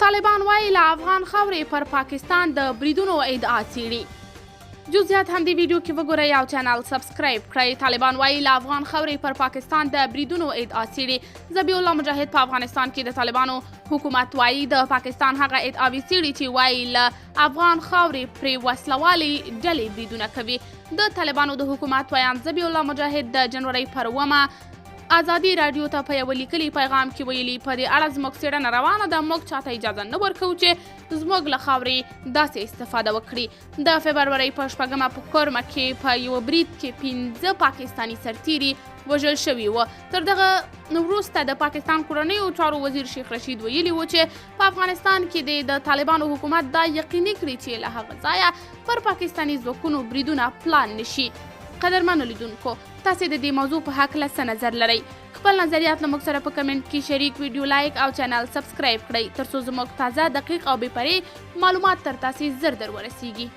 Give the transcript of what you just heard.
طالبان وایي له افغان خاورې پر پاکستان د بریدونو ادعا څیړي. جزئیات هم دې ویډیو کې وګورئ او چینل سبسکرایب کړئ. طالبان وایي له افغان خاورې پر پاکستان د بریدونو ادعا څیړي. ذبیح الله مجاهد په افغانستان کې د طالبانو حکومت وایي د پاکستان هغه ادعاوې څیړي چې وایي له افغان خاورې پرې وسلوالې ډلې بریدونه کوي. د طالبانو د حکومت ویان ذبیح الله مجاهد د جنوري پر اومه ازادي راډیو ته په یوه لیکلي پیغام کې ویلي په دې اړه زموږ څېړنه روانه ده، موږ چاته اجازه نه ورکوو چې زموږ له خاورې داسې استفاده وکړي. د فبرورۍ په 6 په کورمه کې په یوه برید کې 15 پاکستاني سرتیري وژل شوي وو. تر دغه وروسته د پاکستان کورنیو چارو وزیر شیخ رشید ویلي و چې په افغانستان کې د طالبانو حکومت دا یقیني کړي چې له هغه ځایه پر پاکستاني ځواکونو بریدونه پلان نشي. قدرمنو لیدونکو، تاسې د دې موضوع په هکله څه نظر لرئ؟ خپل نظریات له موږ سره په کمنټ کې شریک، ویډیو لایک او چینل سبسکرایب کړئ ترڅو زموږ تازه، دقیق او بې پرې معلومات تر تاسې زر در ورسیږي.